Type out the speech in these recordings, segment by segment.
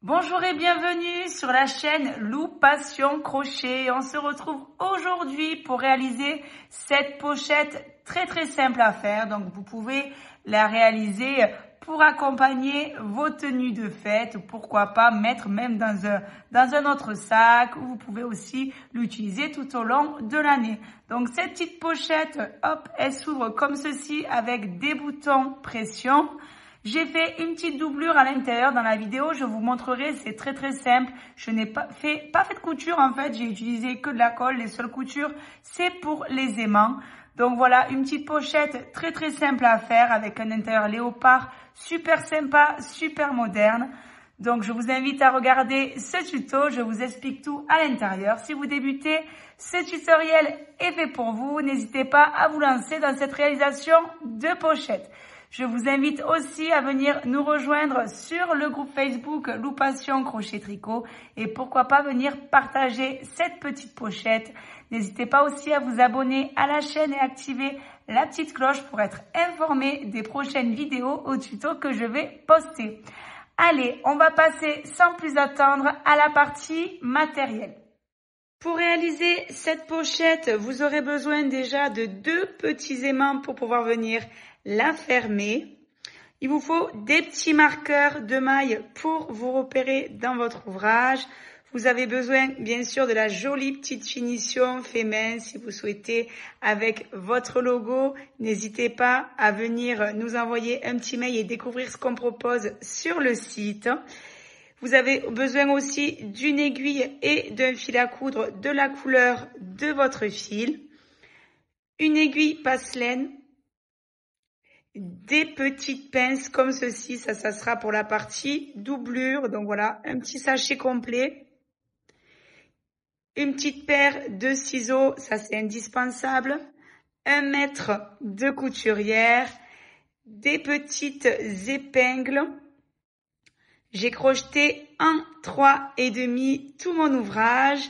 Bonjour et bienvenue sur la chaîne Lou Passion Crochet. On se retrouve aujourd'hui pour réaliser cette pochette très simple à faire. Donc vous pouvez la réaliser pour accompagner vos tenues de fête ou pourquoi pas mettre même dans un autre sac, ou vous pouvez aussi l'utiliser tout au long de l'année. Donc cette petite pochette, hop, elle s'ouvre comme ceci avec des boutons pression. J'ai fait une petite doublure à l'intérieur dans la vidéo, je vous montrerai, c'est très simple. Je n'ai pas fait de couture en fait, j'ai utilisé que de la colle, les seules coutures, c'est pour les aimants. Donc voilà, une petite pochette très simple à faire avec un intérieur léopard, super sympa, super moderne. Donc je vous invite à regarder ce tuto, je vous explique tout à l'intérieur. Si vous débutez, ce tutoriel est fait pour vous, n'hésitez pas à vous lancer dans cette réalisation de pochette. Je vous invite aussi à venir nous rejoindre sur le groupe Facebook Lou Passion Crochet Tricot et pourquoi pas venir partager cette petite pochette. N'hésitez pas aussi à vous abonner à la chaîne et activer la petite cloche pour être informé des prochaines vidéos ou tutos que je vais poster. Allez, on va passer sans plus attendre à la partie matériel. Pour réaliser cette pochette, vous aurez besoin déjà de 2 petits aimants pour pouvoir venir la fermer. Il vous faut des petits marqueurs de maille pour vous repérer dans votre ouvrage. Vous avez besoin bien sûr de la jolie petite finition fait main si vous souhaitez avec votre logo. N'hésitez pas à venir nous envoyer un petit mail et découvrir ce qu'on propose sur le site. Vous avez besoin aussi d'une aiguille et d'un fil à coudre de la couleur de votre fil. Une aiguille passe-laine. Des petites pinces comme ceci, ça sera pour la partie doublure. Donc voilà, un petit sachet complet. Une petite paire de ciseaux, ça c'est indispensable. 1 mètre de couturière. Des petites épingles. J'ai crocheté en 3,5 tout mon ouvrage.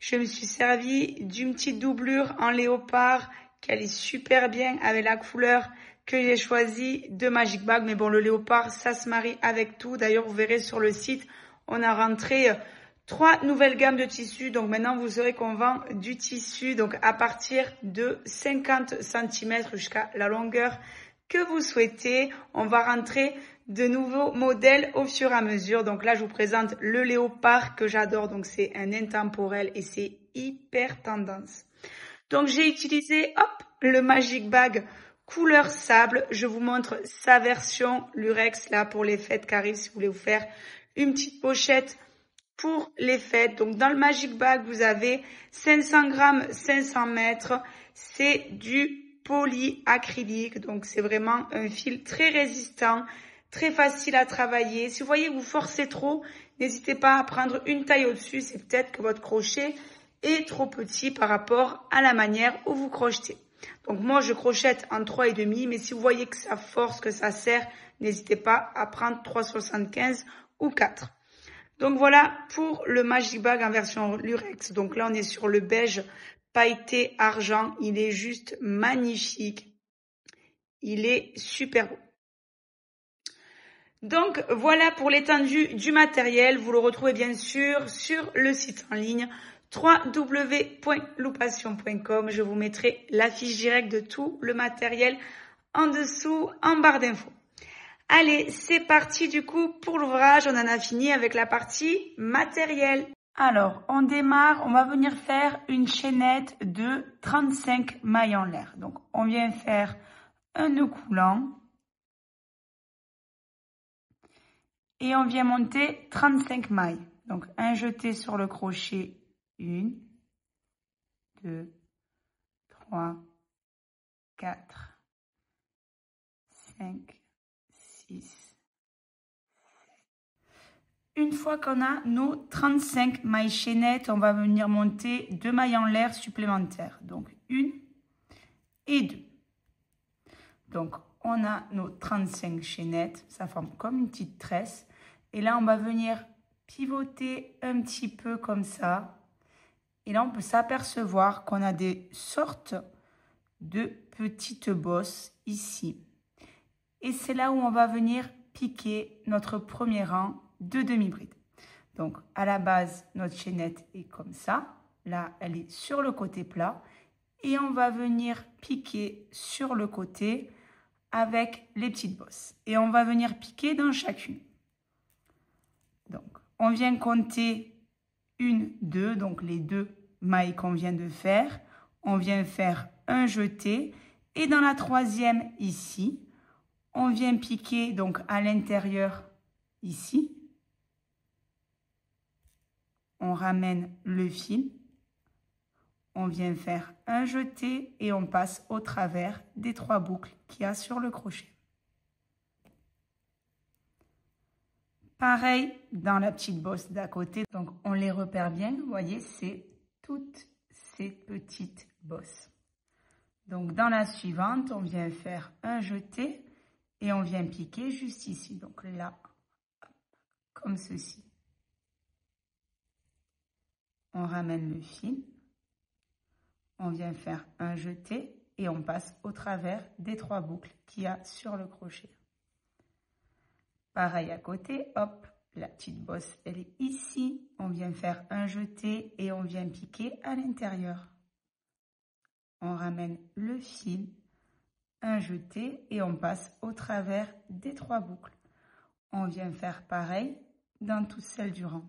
Je me suis servi d'une petite doublure en léopard qui allait super bien avec la couleur que j'ai choisi de Magic Bag. Mais bon, le léopard, ça se marie avec tout. D'ailleurs, vous verrez sur le site, on a rentré 3 nouvelles gammes de tissus. Donc maintenant, vous saurez qu'on vend du tissu donc à partir de 50 cm jusqu'à la longueur que vous souhaitez. On va rentrer de nouveaux modèles au fur et à mesure. Donc là, je vous présente le léopard que j'adore. Donc c'est un intemporel et c'est hyper tendance. Donc j'ai utilisé le Magic Bag couleur sable. Je vous montre sa version lurex là pour les fêtes qui arrivent si vous voulez vous faire une petite pochette pour les fêtes. Donc dans le Magic Bag, vous avez 500 grammes, 500 mètres. C'est du polyacrylique. Donc c'est vraiment un fil très résistant, très facile à travailler. Si vous voyez que vous forcez trop, n'hésitez pas à prendre une taille au-dessus. C'est peut-être que votre crochet est trop petit par rapport à la manière où vous crochetez. Donc moi, je crochette en 3,5, mais si vous voyez que ça force, que ça serre, n'hésitez pas à prendre 3,75 ou 4. Donc voilà pour le Magic Bag en version lurex. Donc là, on est sur le beige pailleté argent. Il est juste magnifique. Il est super beau. Donc voilà pour l'étendue du matériel. Vous le retrouvez bien sûr sur le site en ligne www.loupassion.com. Je vous mettrai la fiche directe de tout le matériel en dessous en barre d'infos. Allez, c'est parti du coup pour l'ouvrage. On en a fini avec la partie matériel. Alors, on démarre. On va venir faire une chaînette de 35 mailles en l'air. Donc, on vient faire un nœud coulant. Et on vient monter 35 mailles. Donc, un jeté sur le crochet. 1, 2, 3, 4, 5, 6. Une fois qu'on a nos 35 mailles chaînettes, on va venir monter 2 mailles en l'air supplémentaires. Donc, 1 et 2. Donc, on a nos 35 chaînettes. Ça forme comme une petite tresse. Et là, on va venir pivoter un petit peu comme ça. Et là, on peut s'apercevoir qu'on a des sortes de petites bosses ici. Et c'est là où on va venir piquer notre premier rang de demi-bride. Donc, à la base, notre chaînette est comme ça. Là, elle est sur le côté plat. Et on va venir piquer sur le côté avec les petites bosses. Et on va venir piquer dans chacune. Donc, on vient compter 1, 2, donc les 2 mailles qu'on vient de faire. On vient faire un jeté. Et dans la troisième, ici, on vient piquer donc à l'intérieur, ici. On ramène le fil. On vient faire un jeté et on passe au travers des 3 boucles qu'il y a sur le crochet. Pareil dans la petite bosse d'à côté. Donc, on les repère bien. Vous voyez, c'est toutes ces petites bosses. Donc, dans la suivante, on vient faire un jeté et on vient piquer juste ici. Donc, là, comme ceci. On ramène le fil. On vient faire un jeté et on passe au travers des 3 boucles qu'il y a sur le crochet. Pareil à côté, hop, la petite bosse, elle est ici. On vient faire un jeté et on vient piquer à l'intérieur. On ramène le fil, un jeté et on passe au travers des 3 boucles. On vient faire pareil dans toutes celles du rang.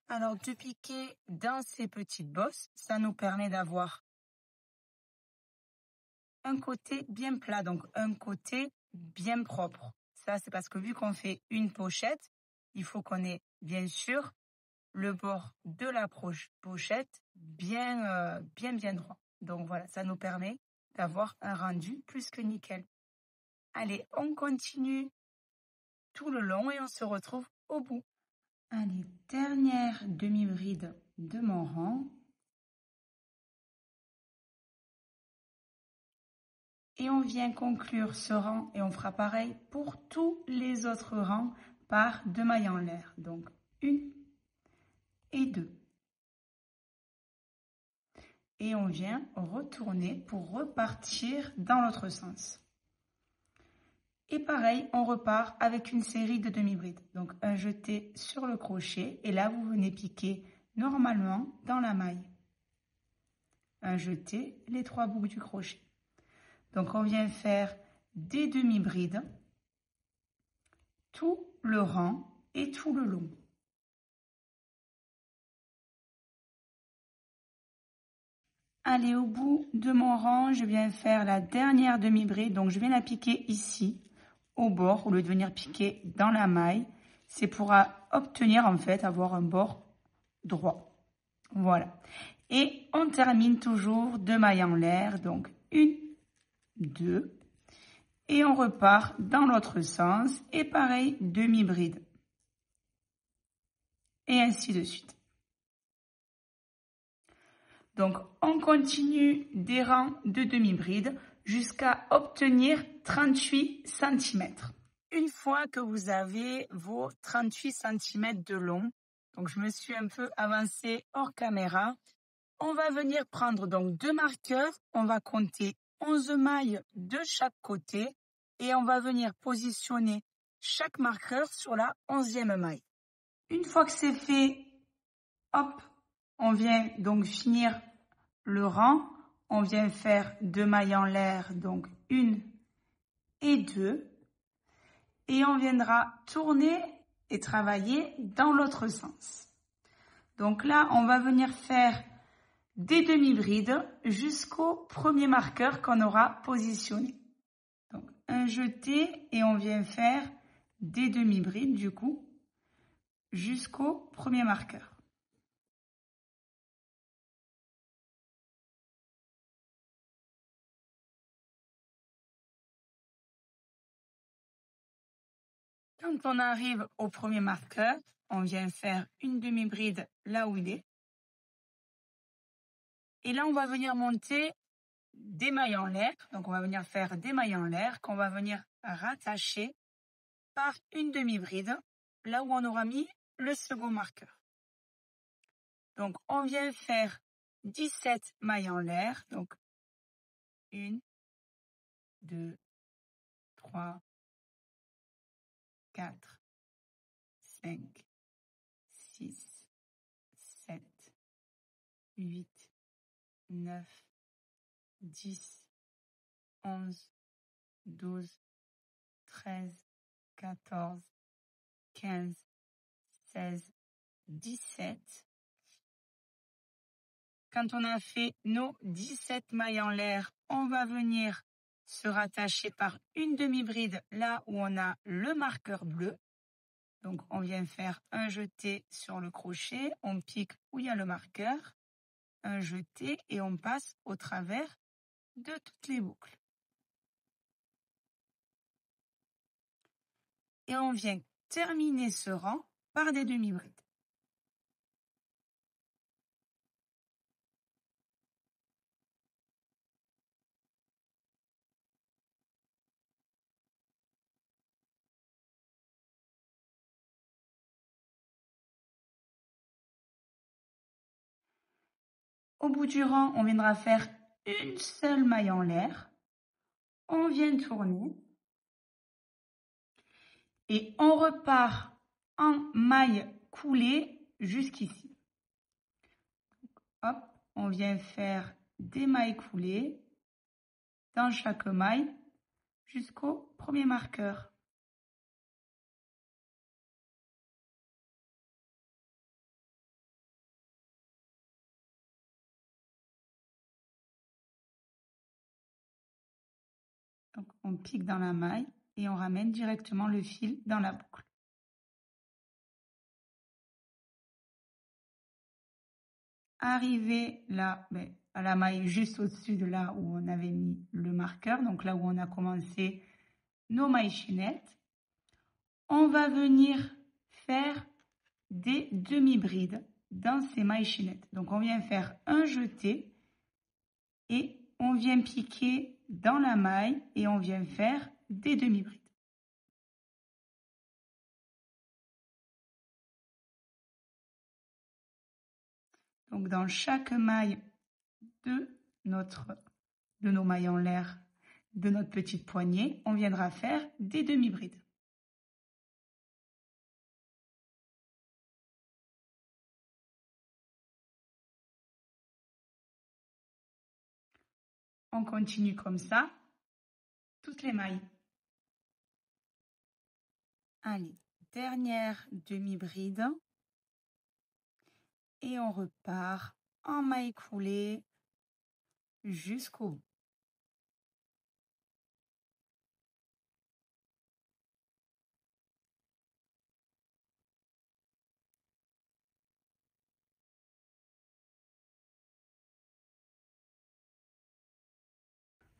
Alors, de piquer dans ces petites bosses, ça nous permet d'avoir un côté bien plat, donc un côté bien propre. Ça, c'est parce que vu qu'on fait une pochette, il faut qu'on ait bien sûr le bord de la pochette bien droit. Donc voilà, ça nous permet d'avoir un rendu plus que nickel. Allez, on continue tout le long et on se retrouve au bout. Allez, dernière demi-bride de mon rang. Et on vient conclure ce rang et on fera pareil pour tous les autres rangs par 2 mailles en l'air. Donc 1 et 2. Et on vient retourner pour repartir dans l'autre sens. Et pareil, on repart avec une série de demi-brides. Donc un jeté sur le crochet et là vous venez piquer normalement dans la maille. Un jeté, les 3 boucles du crochet. Donc on vient faire des demi-brides tout le rang et tout le long. Allez, au bout de mon rang, je viens faire la dernière demi-bride. Donc je viens la piquer ici, au bord, au lieu de venir piquer dans la maille. C'est pour obtenir en fait, avoir un bord droit. Voilà. Et on termine toujours 2 mailles en l'air. Donc 1, 2. Et on repart dans l'autre sens. Et pareil, demi-bride. Et ainsi de suite. Donc, on continue des rangs de demi-bride jusqu'à obtenir 38 cm. Une fois que vous avez vos 38 cm de long, donc je me suis un peu avancée hors caméra, on va venir prendre donc 2 marqueurs, on va compter 11 mailles de chaque côté et on va venir positionner chaque marqueur sur la 11e maille. Une fois que c'est fait, hop, on vient donc finir le rang. On vient faire 2 mailles en l'air, donc 1 et 2. Et on viendra tourner et travailler dans l'autre sens. Donc là, on va venir faire des demi-brides jusqu'au premier marqueur qu'on aura positionné. Donc un jeté et on vient faire des demi-brides du coup jusqu'au premier marqueur. Quand on arrive au premier marqueur, on vient faire une demi-bride là où il est. Et là, on va venir monter des mailles en l'air. Donc, on va venir faire des mailles en l'air qu'on va venir rattacher par une demi-bride là où on aura mis le second marqueur. Donc, on vient faire 17 mailles en l'air. Donc, 1, 2, 3, 4, 5, 6, 7, 8, 9, 10, 11, 12, 13, 14, 15, 16, 17. Quand on a fait nos 17 mailles en l'air, on va venir se rattacher par une demi-bride là où on a le marqueur bleu. Donc, on vient faire un jeté sur le crochet, on pique où il y a le marqueur, un jeté et on passe au travers de toutes les boucles. Et on vient terminer ce rang par des demi-brides. Au bout du rang, on viendra faire une seule maille en l'air. On vient tourner. Et on repart en maille coulée jusqu'ici. Hop, on vient faire des mailles coulées dans chaque maille jusqu'au premier marqueur. Donc, on pique dans la maille et on ramène directement le fil dans la boucle. Arrivé là, à la maille juste au-dessus de là où on avait mis le marqueur, donc là où on a commencé nos mailles chaînettes, on va venir faire des demi-brides dans ces mailles chaînettes. Donc, on vient faire un jeté et on vient piquer dans la maille et on vient faire des demi-brides. Donc, dans chaque maille de nos mailles en l'air de notre petite poignée, on viendra faire des demi-brides. On continue comme ça, toutes les mailles. Allez, dernière demi-bride. Et on repart en maille coulée jusqu'au bout.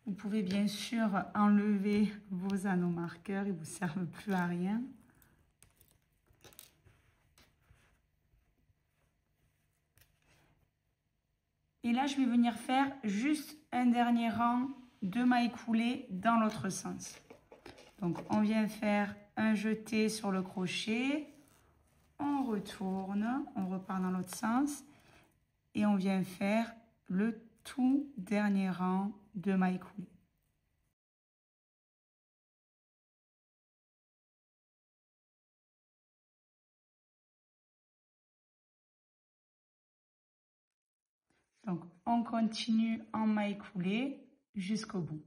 Vous pouvez bien sûr enlever vos anneaux marqueurs, ils ne vous servent plus à rien. Et là, je vais venir faire juste un dernier rang de mailles coulées dans l'autre sens. Donc, on vient faire un jeté sur le crochet, on retourne, on repart dans l'autre sens et on vient faire le tout dernier rang de mailles coulées. Donc, on continue en mailles coulées jusqu'au bout.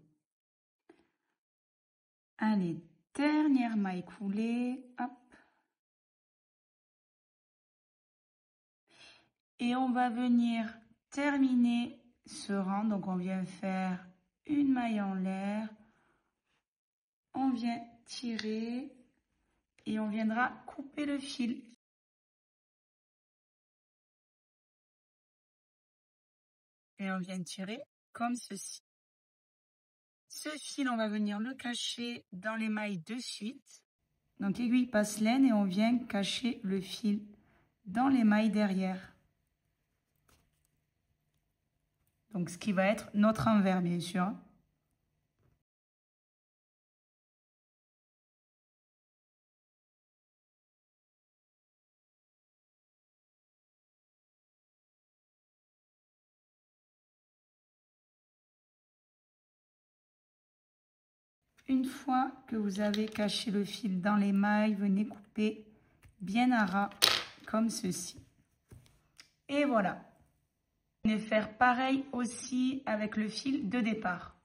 Allez, dernière maille coulée, hop. Et on va venir terminer ce rang. Donc, on vient faire une maille en l'air. On vient tirer et on viendra couper le fil. Et on vient tirer comme ceci. Ce fil, on va venir le cacher dans les mailles de suite. Donc aiguille passe laine et on vient cacher le fil dans les mailles derrière. Donc ce qui va être notre envers bien sûr. Une fois que vous avez caché le fil dans les mailles, venez couper bien à ras comme ceci. Et voilà. Venez faire pareil aussi avec le fil de départ.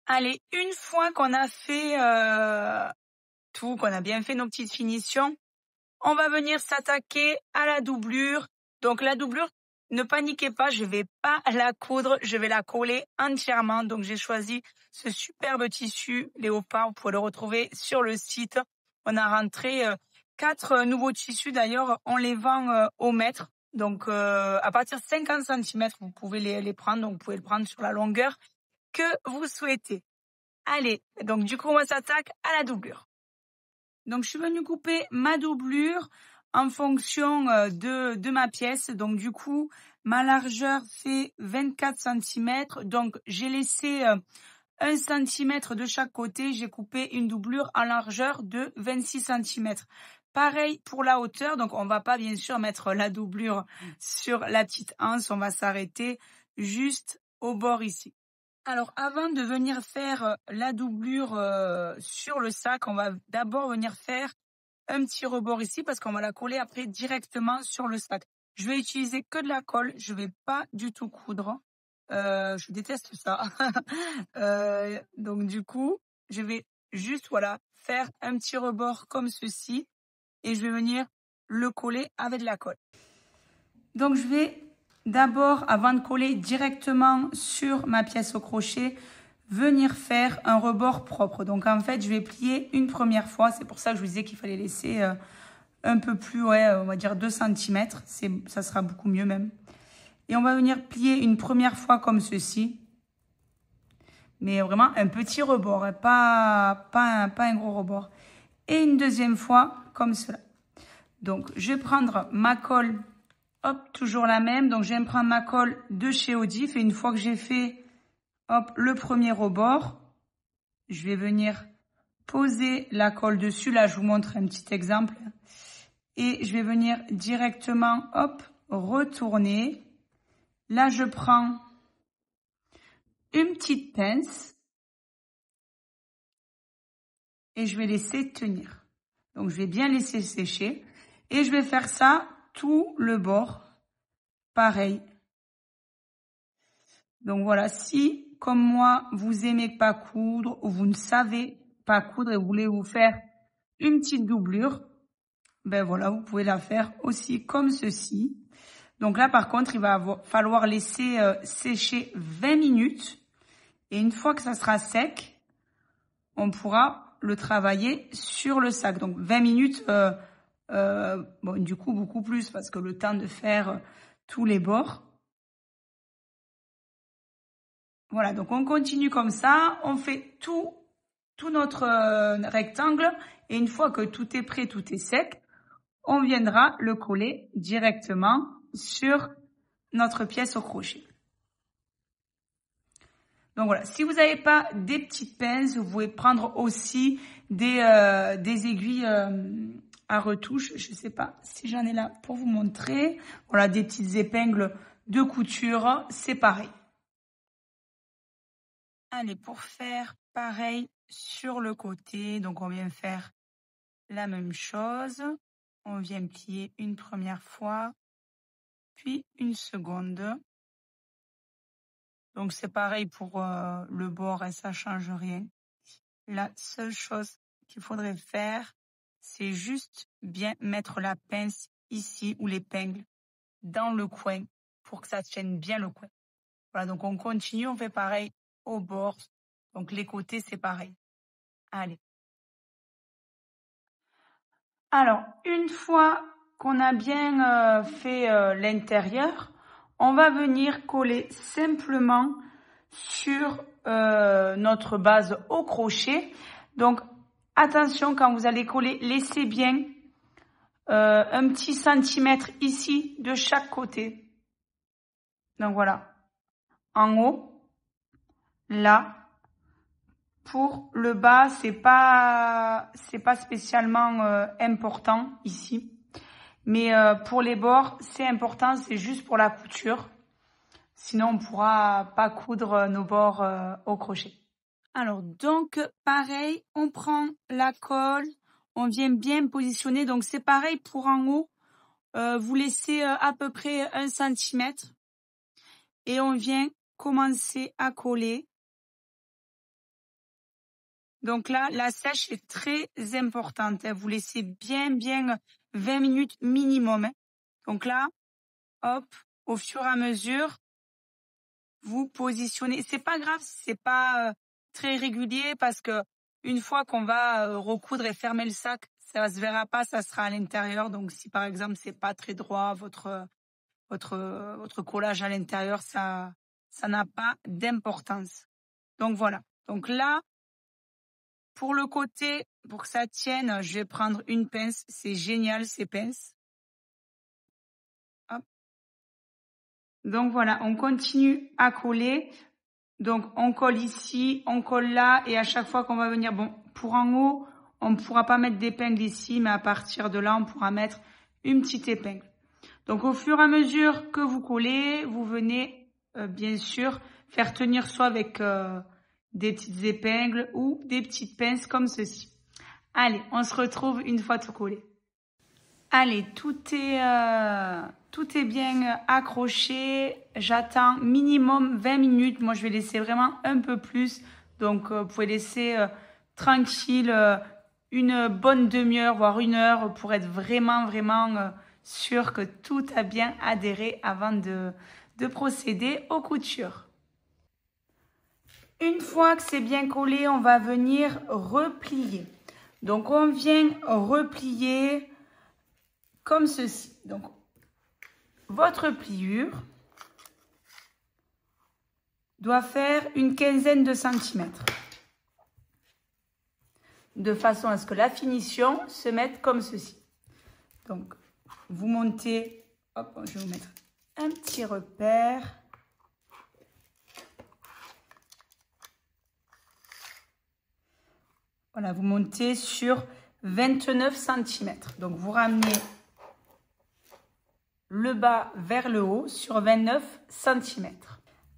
Allez, une fois qu'on a fait tout, qu'on a bien fait nos petites finitions, on va venir s'attaquer à la doublure. Donc la doublure, ne paniquez pas, je vais pas la coudre, je vais la coller entièrement. Donc j'ai choisi ce superbe tissu léopard, vous pouvez le retrouver sur le site. On a rentré 4 nouveaux tissus, d'ailleurs on les vend au mètre. Donc à partir de 50 cm, vous pouvez les prendre, donc vous pouvez le prendre sur la longueur que vous souhaitez. Allez, donc du coup on s'attaque à la doublure. Donc je suis venue couper ma doublure en fonction de ma pièce. Donc du coup, ma largeur fait 24 cm. Donc j'ai laissé 1 cm de chaque côté. J'ai coupé une doublure en largeur de 26 cm. Pareil pour la hauteur. Donc on va pas bien sûr mettre la doublure sur la petite anse. On va s'arrêter juste au bord ici. Alors, avant de venir faire la doublure sur le sac, on va d'abord venir faire un petit rebord ici parce qu'on va la coller après directement sur le sac. Je vais utiliser que de la colle, je vais pas du tout coudre. Je déteste ça. Donc du coup, je vais juste faire un petit rebord comme ceci et je vais venir le coller avec de la colle. Donc je vais d'abord, avant de coller directement sur ma pièce au crochet, venir faire un rebord propre. Donc en fait, je vais plier une première fois. C'est pour ça que je vous disais qu'il fallait laisser un peu plus, on va dire 2 cm. Ça sera beaucoup mieux même. Et on va venir plier une première fois comme ceci. Mais vraiment un petit rebord, hein, pas un gros rebord. Et une deuxième fois comme cela. Donc je vais prendre ma colle. Hop, toujours la même. Donc, je vais me prendre ma colle de chez Odif. Et une fois que j'ai fait, hop, le premier rebord, je vais venir poser la colle dessus. Là, je vous montre un petit exemple. Et je vais venir directement, hop, retourner. Là, je prends une petite pince. Et je vais laisser tenir. Donc, je vais bien laisser sécher. Et je vais faire ça tout le bord. Pareil. Donc voilà, si comme moi, vous aimez pas coudre ou vous ne savez pas coudre et vous voulez vous faire une petite doublure, ben voilà, vous pouvez la faire aussi comme ceci. Donc là, par contre, il va falloir laisser sécher 20 minutes. Et une fois que ça sera sec, on pourra le travailler sur le sac. Donc 20 minutes, bon, du coup, beaucoup plus parce que le temps de faire tous les bords. Voilà, donc on continue comme ça, on fait tout notre rectangle et une fois que tout est prêt, tout est sec, on viendra le coller directement sur notre pièce au crochet. Donc voilà, si vous n'avez pas des petites pinces, vous pouvez prendre aussi des aiguilles à retouche. Je ne sais pas si j'en ai là pour vous montrer. Voilà, des petites épingles de couture, c'est pareil. Allez, pour faire pareil sur le côté, donc on vient faire la même chose. On vient plier une première fois, puis une seconde. Donc c'est pareil pour le bord et ça change rien. La seule chose qu'il faudrait faire, c'est juste bien mettre la pince ici ou l'épingle dans le coin pour que ça tienne bien le coin. Voilà, donc on continue, on fait pareil au bord. Donc les côtés, c'est pareil. Allez. Alors, une fois qu'on a bien fait l'intérieur, on va venir coller simplement sur notre base au crochet. Donc, attention quand vous allez coller, laissez bien un petit centimètre ici de chaque côté. Donc voilà, en haut, là. Pour le bas, c'est pas spécialement important ici. Mais pour les bords, c'est important, c'est juste pour la couture. Sinon, on pourra pas coudre nos bords au crochet. Alors, donc, pareil, on prend la colle, on vient bien positionner. Donc, c'est pareil pour en haut. Vous laissez à peu près 1 centimètre. Et on vient commencer à coller. Donc là, la sèche est très importante. Vous laissez bien 20 minutes minimum. Donc là, hop, au fur et à mesure, vous positionnez. C'est pas grave, c'est pas très régulier parce que une fois qu'on va recoudre et fermer le sac, ça se verra pas, ça sera à l'intérieur. Donc si par exemple c'est pas très droit votre collage à l'intérieur, ça n'a pas d'importance. Donc voilà. Donc là, pour le côté, pour que ça tienne, je vais prendre une pince. C'est génial ces pinces. Hop. Donc voilà, on continue à coller. Donc on colle ici, on colle là et à chaque fois qu'on va venir, bon, pour en haut, on ne pourra pas mettre d'épingle ici, mais à partir de là, on pourra mettre une petite épingle. Donc au fur et à mesure que vous collez, vous venez bien sûr faire tenir soit avec des petites épingles ou des petites pinces comme ceci. Allez, on se retrouve une fois tout collé. Allez, tout est bien accroché. J'attends minimum 20 minutes. Moi, je vais laisser vraiment un peu plus. Donc, vous pouvez laisser tranquille une bonne demi-heure, voire 1 heure pour être vraiment sûr que tout a bien adhéré avant de procéder aux coutures. Une fois que c'est bien collé, on va venir replier. Donc, on vient replier comme ceci. Donc, votre pliure doit faire une quinzaine de centimètres. De façon à ce que la finition se mette comme ceci. Donc, vous montez, hop, je vais vous mettre un petit repère. Voilà, vous montez sur 29 cm. Donc, vous ramenez le bas vers le haut sur 29 cm.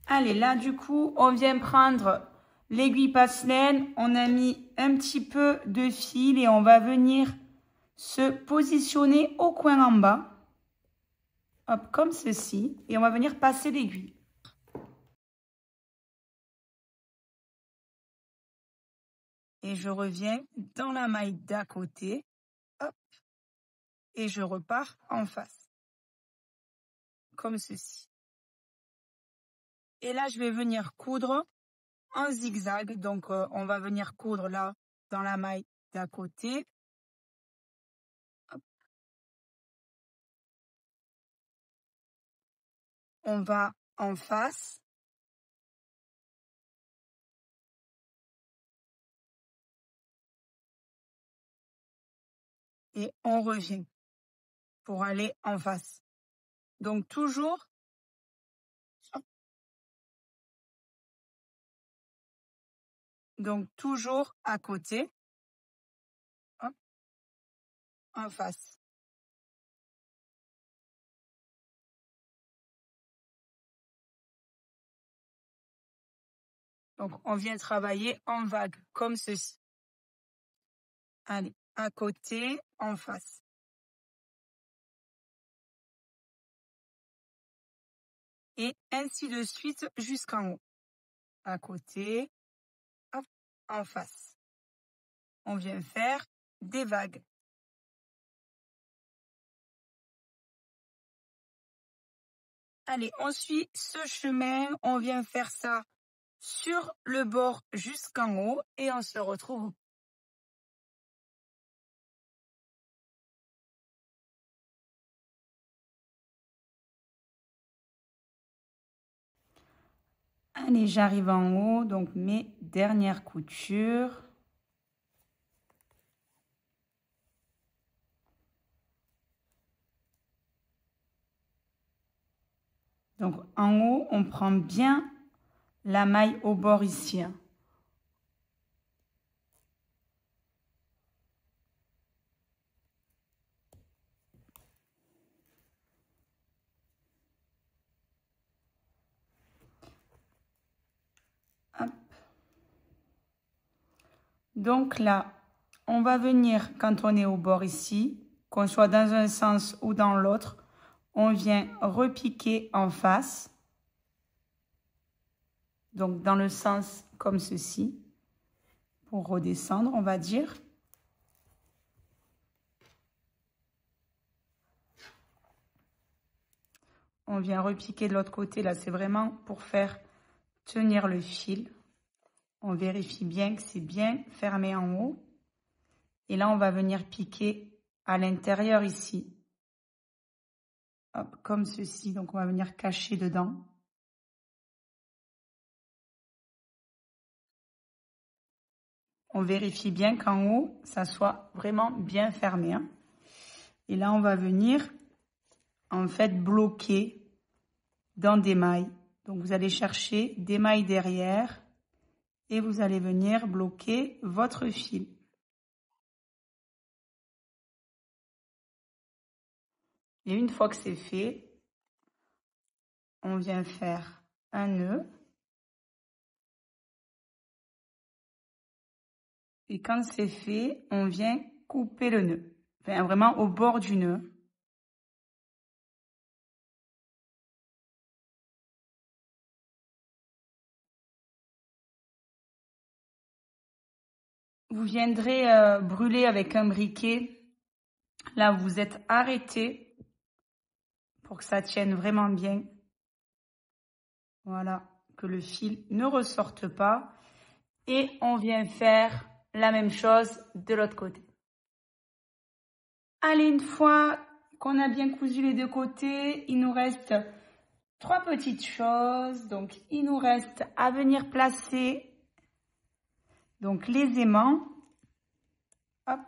Allez, là, du coup, on vient prendre l'aiguille passe-laine. On a mis un petit peu de fil et on va venir se positionner au coin en bas. Hop, comme ceci. Et on va venir passer l'aiguille. Et je reviens dans la maille d'à côté. Hop. Et je repars en face. Comme ceci. Et là, je vais venir coudre en zigzag. Donc, on va venir coudre là, dans la maille d'à côté. Hop. On va en face. Et on revient pour aller en face. Donc, toujours, à côté, hop, en face. Donc, on vient travailler en vague, comme ceci. Allez, à côté, en face. Et ainsi de suite jusqu'en haut. À côté, hop, en face. On vient faire des vagues. Allez, on suit ce chemin. On vient faire ça sur le bord jusqu'en haut et on se retrouve. Allez, j'arrive en haut, donc mes dernières coutures. Donc en haut, on prend bien la maille au bord ici. Hop. Donc là, on va venir, quand on est au bord ici, qu'on soit dans un sens ou dans l'autre, on vient repiquer en face. Donc dans le sens comme ceci, pour redescendre, on va dire. On vient repiquer de l'autre côté, là c'est vraiment pour faire tenir le fil. On vérifie bien que c'est bien fermé en haut. Et là, on va venir piquer à l'intérieur ici. Hop, comme ceci. Donc, on va venir cacher dedans. On vérifie bien qu'en haut, ça soit vraiment bien fermé. Hein. Et là, on va venir, en fait, bloquer dans des mailles. Donc, vous allez chercher des mailles derrière. Et vous allez venir bloquer votre fil. Et une fois que c'est fait, on vient faire un nœud. Et quand c'est fait, on vient couper le nœud. Enfin, vraiment au bord du nœud. Vous viendrez brûler avec un briquet. Là, vous êtes arrêté pour que ça tienne vraiment bien. Voilà, que le fil ne ressorte pas. Et on vient faire la même chose de l'autre côté. Allez, une fois qu'on a bien cousu les deux côtés, il nous reste 3 petites choses. Donc, il nous reste à venir placer donc les aimants. Hop.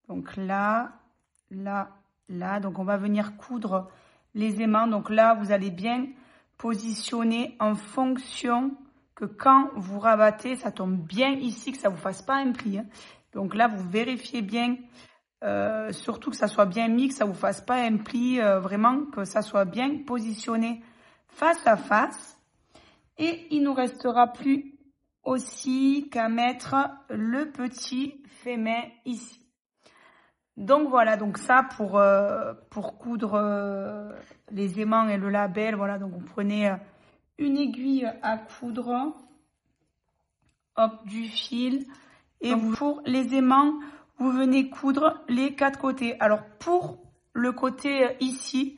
Donc là, là, là. Donc, on va venir coudre les aimants. Donc là, vous allez bien positionner en fonction que quand vous rabattez, ça tombe bien ici, que ça ne vous fasse pas un pli. Hein. Donc là, vous vérifiez bien, surtout que ça soit bien mis, que ça ne vous fasse pas un pli, vraiment que ça soit bien positionné face à face. Et il nous restera plus aussi qu'à mettre le petit fait-main ici. Donc voilà, donc ça pour coudre les aimants et le label, voilà, donc vous prenez une aiguille à coudre, hop, du fil, et vous, pour les aimants, vous venez coudre les 4 côtés. Alors pour le côté ici,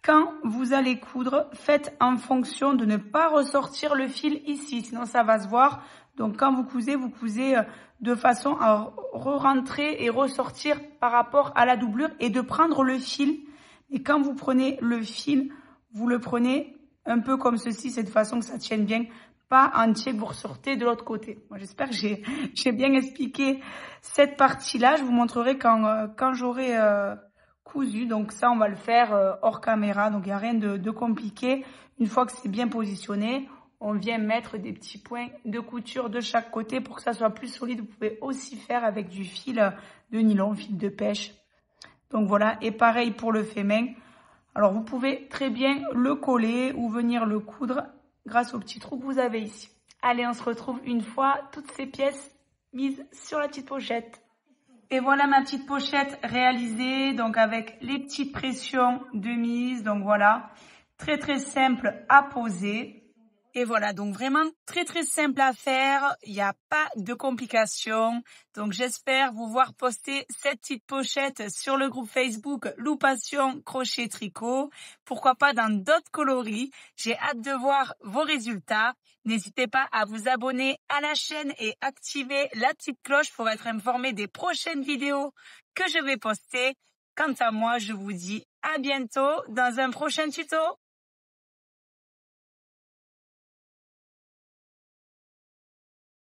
quand vous allez coudre, faites en fonction de ne pas ressortir le fil ici, sinon ça va se voir. Donc quand vous cousez de façon à re-rentrer et ressortir par rapport à la doublure et de prendre le fil. Et quand vous prenez le fil, vous le prenez un peu comme ceci, c'est de façon que ça tienne bien, pas entier que vous ressortez de l'autre côté. Moi, j'espère que j'ai bien expliqué cette partie-là. Je vous montrerai quand j'aurai cousu. Donc ça, on va le faire hors caméra. Donc il n'y a rien de compliqué. Une fois que c'est bien positionné, on vient mettre des petits points de couture de chaque côté pour que ça soit plus solide. Vous pouvez aussi faire avec du fil de nylon, fil de pêche. Donc voilà, et pareil pour le fait-main. Alors vous pouvez très bien le coller ou venir le coudre grâce au petit trou que vous avez ici. Allez, on se retrouve une fois toutes ces pièces mises sur la petite pochette. Et voilà ma petite pochette réalisée, donc avec les petites pressions de mise. Donc voilà, très très simple à poser. Et voilà, donc vraiment très très simple à faire, il n'y a pas de complications. Donc j'espère vous voir poster cette petite pochette sur le groupe Facebook Lou Passion Crochet Tricot. Pourquoi pas dans d'autres coloris. J'ai hâte de voir vos résultats. N'hésitez pas à vous abonner à la chaîne et activer la petite cloche pour être informé des prochaines vidéos que je vais poster. Quant à moi, je vous dis à bientôt dans un prochain tuto.